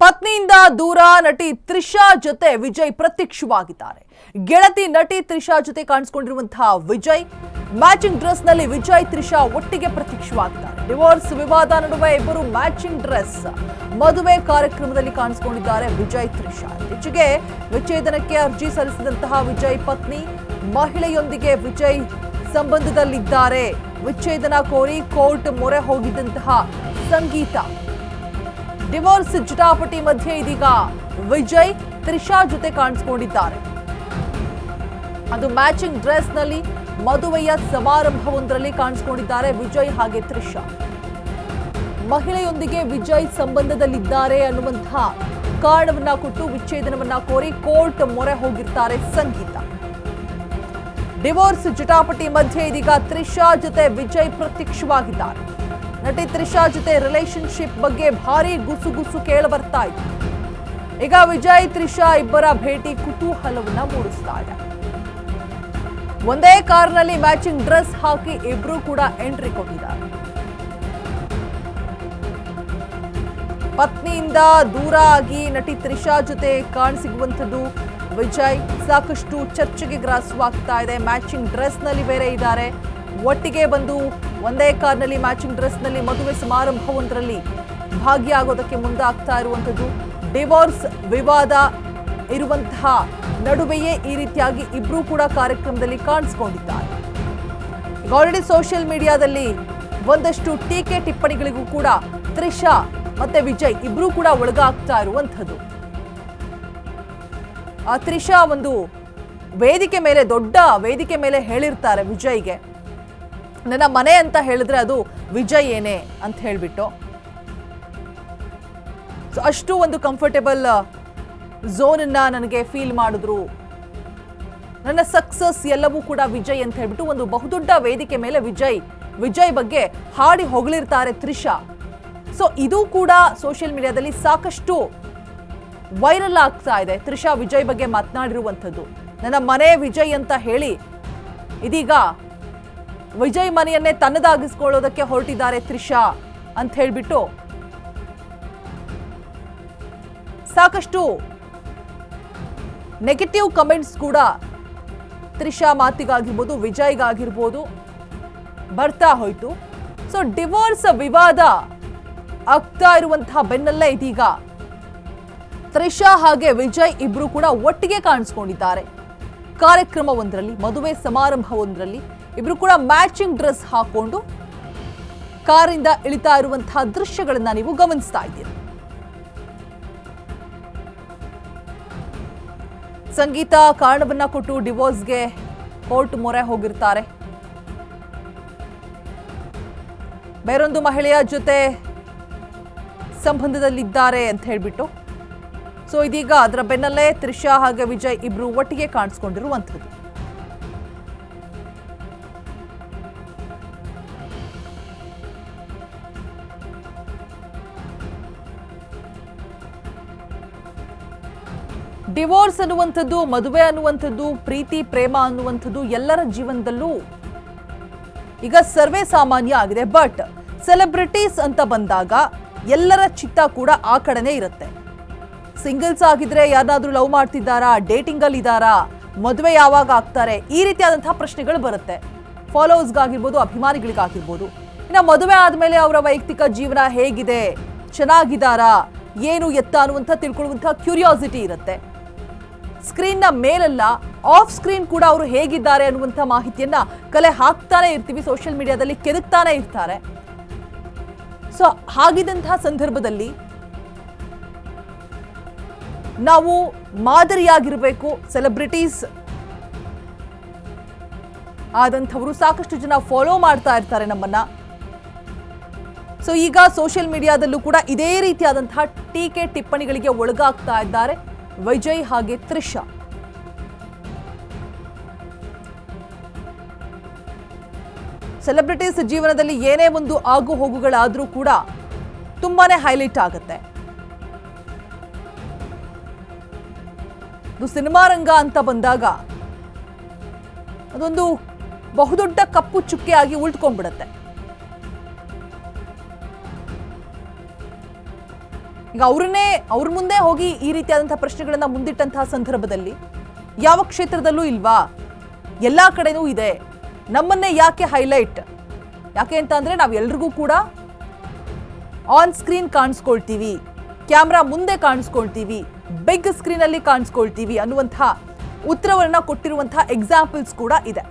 ಪತ್ನಿಯಿಂದ ದೂರ ನಟಿ ತ್ರಿಷಾ ಜೊತೆ ವಿಜಯ್ ಪ್ರತ್ಯಕ್ಷವಾಗಿದ್ದಾರೆ. ಗೆಳತಿ ನಟಿ ತ್ರಿಷಾ ಜೊತೆ ಕಾಣಿಸಿಕೊಂಡಿರುವಂತಹ ವಿಜಯ್ ಮ್ಯಾಚಿಂಗ್ ಡ್ರೆಸ್ ನಲ್ಲಿ ವಿಜಯ್ ತ್ರಿಷಾ ಒಟ್ಟಿಗೆ ಪ್ರತ್ಯಕ್ಷವಾಗಿದ್ದಾರೆ. ಡಿವೋರ್ಸ್ ವಿವಾದ ನಡುವೆ ಇಬ್ಬರು ಮ್ಯಾಚಿಂಗ್ ಡ್ರೆಸ್ ಮದುವೆ ಕಾರ್ಯಕ್ರಮದಲ್ಲಿ ಕಾಣಿಸಿಕೊಂಡಿದ್ದಾರೆ ವಿಜಯ್ ತ್ರಿಷಾ. ಇತ್ತೀಚೆಗೆ ವಿಚ್ಛೇದನಕ್ಕೆ ಅರ್ಜಿ ಸಲ್ಲಿಸಿದಂತಹ ವಿಜಯ್ ಪತ್ನಿ ಮಹಿಳೆಯೊಂದಿಗೆ ವಿಜಯ್ ಸಂಬಂಧದಲ್ಲಿದ್ದಾರೆ. ವಿಚ್ಛೇದನ ಕೋರಿ ಕೋರ್ಟ್ ಮೊರೆ ಹೋಗಿದ್ದಂತಹ ಸಂಗೀತ ಡಿವೋರ್ಸ್ ಜಟಾಪಟಿ ಮಧ್ಯೆ ಇದೀಗ ವಿಜಯ್ ತ್ರಿಷಾ ಜೊತೆ ಕಾಣಿಸಿಕೊಂಡಿದ್ದಾರೆ. ಅದು ಮ್ಯಾಚಿಂಗ್ ಡ್ರೆಸ್ ನಲ್ಲಿ ಮದುವೆಯ ಸಮಾರಂಭವೊಂದರಲ್ಲಿ ಕಾಣಿಸಿಕೊಂಡಿದ್ದಾರೆ ವಿಜಯ್ ಹಾಗೆ ತ್ರಿಷಾ. ಮಹಿಳೆಯೊಂದಿಗೆ ವಿಜಯ್ ಸಂಬಂಧದಲ್ಲಿದ್ದಾರೆ ಅನ್ನುವಂತಹ ಕಾರಣವನ್ನ ಕೊಟ್ಟು ವಿಚ್ಛೇದನವನ್ನ ಕೋರಿ ಕೋರ್ಟ್ ಮೊರೆ ಹೋಗಿರ್ತಾರೆ ಸಂಗೀತ. ಡಿವೋರ್ಸ್ ಜಟಾಪಟಿ ಮಧ್ಯೆ ಇದೀಗ ತ್ರಿಷಾ ಜೊತೆ ವಿಜಯ್ ಪ್ರತ್ಯಕ್ಷವಾಗಿದ್ದಾರೆ. ನಟಿ ತ್ರಿಷಾ ಜೊತೆ ರಿಲೇಶನ್ಶಿಪ್ ಬಗ್ಗೆ ಭಾರಿ ಗುಸುಗುಸು ಕೇಳಿ ಬರ್ತಾ ಇದೆ. ಈಗ ವಿಜಯ್ ತ್ರಿಷಾ ಇಬ್ಬರ ಭೇಟಿ ಕುತೂಹಲವನ್ನ ಮೂಡಿಸ್ತಾ ಇದೆ. ಒಂದೇ ಕಾರ್ನಲ್ಲಿ ಮ್ಯಾಚಿಂಗ್ ಡ್ರೆಸ್ ಹಾಕಿ ಇಬ್ರು ಕೂಡ ಎಂಟ್ರಿ ಕೊಟ್ಟಿದ್ದಾರೆ. ಪತ್ನಿಯಿಂದ ದೂರ ಆಗಿ ನಟಿ ತ್ರಿಷಾ ಜೊತೆ ಕಾಣಿಸಿಗುವಂಥದ್ದು ವಿಜಯ್ ಸಾಕಷ್ಟು ಚರ್ಚೆಗೆ ಗ್ರಾಸವಾಗ್ತಾ ಇದೆ. ಮ್ಯಾಚಿಂಗ್ ಡ್ರೆಸ್ ನಲ್ಲಿ ಬೇರೆ ಇದ್ದಾರೆ. ಒಟ್ಟಿಗೆ ಬಂದು ಒಂದೇ ಕಾರ್ನಲ್ಲಿ ಮ್ಯಾಚಿಂಗ್ ಡ್ರೆಸ್ ನಲ್ಲಿ ಮದುವೆ ಸಮಾರಂಭವೊಂದರಲ್ಲಿ ಭಾಗಿಯಾಗೋದಕ್ಕೆ ಮುಂದಾಗ್ತಾ ಇರುವಂಥದ್ದು. ಡಿವೋರ್ಸ್ ವಿವಾದ ಇರುವಂತಹ ನಡುವೆಯೇ ಈ ರೀತಿಯಾಗಿ ಇಬ್ರು ಕೂಡ ಕಾರ್ಯಕ್ರಮದಲ್ಲಿ ಕಾಣಿಸಿಕೊಂಡಿದ್ದಾರೆ. ಆಲ್ರೆಡಿ ಸೋಷಿಯಲ್ ಮೀಡಿಯಾದಲ್ಲಿ ಒಂದಷ್ಟು ಟೀಕೆ ಟಿಪ್ಪಣಿಗಳಿಗೂ ಕೂಡ ತ್ರಿಷಾ ಮತ್ತೆ ವಿಜಯ್ ಇಬ್ರು ಕೂಡ ಒಳಗಾಗ್ತಾ ಇರುವಂಥದ್ದು. ಆ ತ್ರಿಷಾ ಒಂದು ವೇದಿಕೆ ಮೇಲೆ ದೊಡ್ಡ ವೇದಿಕೆ ಮೇಲೆ ಹೇಳಿರ್ತಾರೆ ವಿಜಯ್ಗೆ, ನನ್ನ ಮನೆ ಅಂತ ಹೇಳಿದ್ರೆ ಅದು ವಿಜಯ್ ಏನೇ ಅಂತ ಹೇಳ್ಬಿಟ್ಟು. ಸೊ ಅಷ್ಟು ಒಂದು ಕಂಫರ್ಟೇಬಲ್ ಝೋನ್ ಅನ್ನ ನನಗೆ ಫೀಲ್ ಮಾಡಿದ್ರು. ನನ್ನ ಸಕ್ಸಸ್ ಎಲ್ಲವೂ ಕೂಡ ವಿಜಯ್ ಅಂತ ಹೇಳ್ಬಿಟ್ಟು ಒಂದು ಬಹುದೊಡ್ಡ ವೇದಿಕೆ ಮೇಲೆ ವಿಜಯ್ ಬಗ್ಗೆ ಹಾಡಿ ಹೊಗಳಿರ್ತಾರೆ ತ್ರಿಷಾ. ಸೊ ಇದು ಕೂಡ ಸೋಷಿಯಲ್ ಮೀಡಿಯಾದಲ್ಲಿ ಸಾಕಷ್ಟು ವೈರಲ್ ಆಗ್ತಾ ಇದೆ. ತ್ರಿಷಾ ವಿಜಯ್ ಬಗ್ಗೆ ಮಾತನಾಡಿರುವಂಥದ್ದು, ನನ್ನ ಮನೆ ವಿಜಯ್ ಅಂತ ಹೇಳಿ ಇದೀಗ ವಿಜಯ್ ಮನೆಯನ್ನೇ ತನ್ನದಾಗಿಸ್ಕೊಳ್ಳೋದಕ್ಕೆ ಹೊರಟಿದ್ದಾರೆ ತ್ರಿಷಾ ಅಂತ ಹೇಳ್ಬಿಟ್ಟು ಸಾಕಷ್ಟು ನೆಗೆಟಿವ್ ಕಮೆಂಟ್ಸ್ ಕೂಡ ತ್ರಿಷಾ ಮಾತಿಗಾಗಿರ್ಬೋದು ವಿಜಯ್ಗಾಗಿರ್ಬೋದು ಬರ್ತಾ ಹೋಯ್ತು. ಸೊ ಡಿವೋರ್ಸ್ ವಿವಾದ ಆಗ್ತಾ ಇರುವಂತಹ ಬೆನ್ನಲ್ಲೇ ಇದೀಗ ತ್ರಿಷಾ ಹಾಗೆ ವಿಜಯ್ ಇಬ್ರು ಕೂಡ ಒಟ್ಟಿಗೆ ಕಾಣಿಸ್ಕೊಂಡಿದ್ದಾರೆ. ಕಾರ್ಯಕ್ರಮವೊಂದರಲ್ಲಿ ಮದುವೆ ಸಮಾರಂಭವೊಂದರಲ್ಲಿ ಇಬ್ರು ಕೂಡ ಮ್ಯಾಚಿಂಗ್ ಡ್ರೆಸ್ ಹಾಕೊಂಡು ಕಾರಿಂದ ಇಳಿತಾ ಇರುವಂತಹ ದೃಶ್ಯಗಳನ್ನ ನೀವು ಗಮನಿಸ್ತಾ ಇದ್ದೀರಿ. ಸಂಗೀತ ಕಾರಣವನ್ನ ಕೊಟ್ಟು ಡಿವೋರ್ಸ್ಗೆ ಕೋರ್ಟ್ ಮೊರೆ ಹೋಗಿರ್ತಾರೆ. ಬೇರೊಂದು ಮಹಿಳೆಯ ಜೊತೆ ಸಂಬಂಧದಲ್ಲಿದ್ದಾರೆ ಅಂತ ಹೇಳ್ಬಿಟ್ಟು. ಸೊ ಇದೀಗ ಅದರ ಬೆನ್ನಲ್ಲೇ ತ್ರಿಷಾ ಹಾಗೆ ವಿಜಯ್ ಇಬ್ರು ಒಟ್ಟಿಗೆ ಕಾಣಿಸ್ಕೊಂಡಿರುವಂಥದ್ದು. ಡಿವೋರ್ಸ್ ಅನ್ನುವಂಥದ್ದು, ಮದುವೆ ಅನ್ನುವಂಥದ್ದು, ಪ್ರೀತಿ ಪ್ರೇಮ ಅನ್ನುವಂಥದ್ದು ಎಲ್ಲರ ಜೀವನದಲ್ಲೂ ಈಗ ಸರ್ವೇ ಸಾಮಾನ್ಯ ಆಗಿದೆ. ಬಟ್ ಸೆಲೆಬ್ರಿಟೀಸ್ ಅಂತ ಬಂದಾಗ ಎಲ್ಲರ ಚಿತ್ತ ಕೂಡ ಆ ಕಡೆನೇ ಇರುತ್ತೆ. ಸಿಂಗಲ್ಸ್ ಆಗಿದ್ರೆ ಯಾರಾದ್ರೂ ಲವ್ ಮಾಡ್ತಿದ್ದಾರಾ, ಡೇಟಿಂಗ್ ಅಲ್ಲಿ ಇದ್ದಾರಾ, ಮದುವೆ ಯಾವಾಗ ಆಗ್ತಾರೆ, ಈ ರೀತಿಯಾದಂತಹ ಪ್ರಶ್ನೆಗಳು ಬರುತ್ತೆ. ಫಾಲೋವರ್ಸ್ಗಾಗಿರ್ಬೋದು, ಅಭಿಮಾನಿಗಳಿಗಾಗಿರ್ಬೋದು. ಇನ್ನು ಮದುವೆ ಆದ್ಮೇಲೆ ಅವರ ವೈಯಕ್ತಿಕ ಜೀವನ ಹೇಗಿದೆ, ಚೆನ್ನಾಗಿದ್ದಾರಾ, ಏನು ಎತ್ತ ಅನ್ನುವಂಥ ತಿಳ್ಕೊಳ್ಳುವಂತಹ ಕ್ಯೂರಿಯಾಸಿಟಿ ಇರುತ್ತೆ. ಸ್ಕ್ರೀನ್ ನ ಮೇಲಲ್ಲ ಆಫ್ ಸ್ಕ್ರೀನ್ ಕೂಡ ಅವರು ಹೇಗಿದ್ದಾರೆ ಅನ್ನುವಂಥ ಮಾಹಿತಿಯನ್ನ ಕಲೆ ಹಾಕ್ತಾನೆ ಇರ್ತೀವಿ. ಸೋಷಿಯಲ್ ಮೀಡಿಯಾದಲ್ಲಿ ಕೆದಕ್ತಾನೆ ಇರ್ತಾರೆ. ಸೊ ಹಾಗಿದ್ದಂತಹ ಸಂದರ್ಭದಲ್ಲಿ ನಾವು ಮಾದರಿಯಾಗಿರಬೇಕು. ಸೆಲೆಬ್ರಿಟೀಸ್ ಆದಂಥವರು ಸಾಕಷ್ಟು ಜನ ಫಾಲೋ ಮಾಡ್ತಾ ಇರ್ತಾರೆ ನಮ್ಮನ್ನ. ಸೊ ಈಗ ಸೋಷಿಯಲ್ ಮೀಡಿಯಾದಲ್ಲೂ ಕೂಡ ಇದೇ ರೀತಿಯಾದಂತಹ ಟೀಕೆ ಟಿಪ್ಪಣಿಗಳಿಗೆ ಒಳಗಾಗ್ತಾ ಇದ್ದಾರೆ ವಿಜಯ್ ಹಾಗೆ ತ್ರಿಷಾ. ಸೆಲೆಬ್ರಿಟೀಸ್ ಜೀವನದಲ್ಲಿ ಏನೇ ಒಂದು ಆಗು ಹೋಗುಗಳಾದ್ರೂ ಕೂಡ ತುಂಬಾನೇ ಹೈಲೈಟ್ ಆಗುತ್ತೆ. ಇದು ಸಿನಿಮಾ ರಂಗ ಅಂತ ಬಂದಾಗ ಅದೊಂದು ಬಹುದೊಡ್ಡ ಕಪ್ಪು ಚುಕ್ಕೆಯಾಗಿ ಉಳ್ಕೊಂಡ್ಬಿಡುತ್ತೆ. ಈಗ ಅವ್ರ ಮುಂದೆ ಹೋಗಿ ಈ ರೀತಿಯಾದಂತಹ ಪ್ರಶ್ನೆಗಳನ್ನ ಮುಂದಿಟ್ಟಂತಹ ಸಂದರ್ಭದಲ್ಲಿ ಯಾವ ಕ್ಷೇತ್ರದಲ್ಲೂ ಇಲ್ವಾ, ಎಲ್ಲಾ ಕಡೆನೂ ಇದೆ, ನಮ್ಮನ್ನೇ ಯಾಕೆ ಹೈಲೈಟ್, ಯಾಕೆ ಅಂತ ಅಂದ್ರೆ ನಾವು ಎಲ್ರಿಗೂ ಕೂಡ ಆನ್ ಸ್ಕ್ರೀನ್ ಕಾಣಿಸ್ಕೊಳ್ತೀವಿ, ಕ್ಯಾಮ್ರಾ ಮುಂದೆ ಕಾಣಿಸ್ಕೊಳ್ತೀವಿ, ಬಿಗ್ ಸ್ಕ್ರೀನ್ ಅಲ್ಲಿ ಕಾಣಿಸ್ಕೊಳ್ತೀವಿ ಅನ್ನುವಂತಹ ಉತ್ತರವನ್ನ ಕೊಟ್ಟಿರುವಂತಹ ಎಕ್ಸಾಂಪಲ್ಸ್ ಕೂಡ ಇದೆ.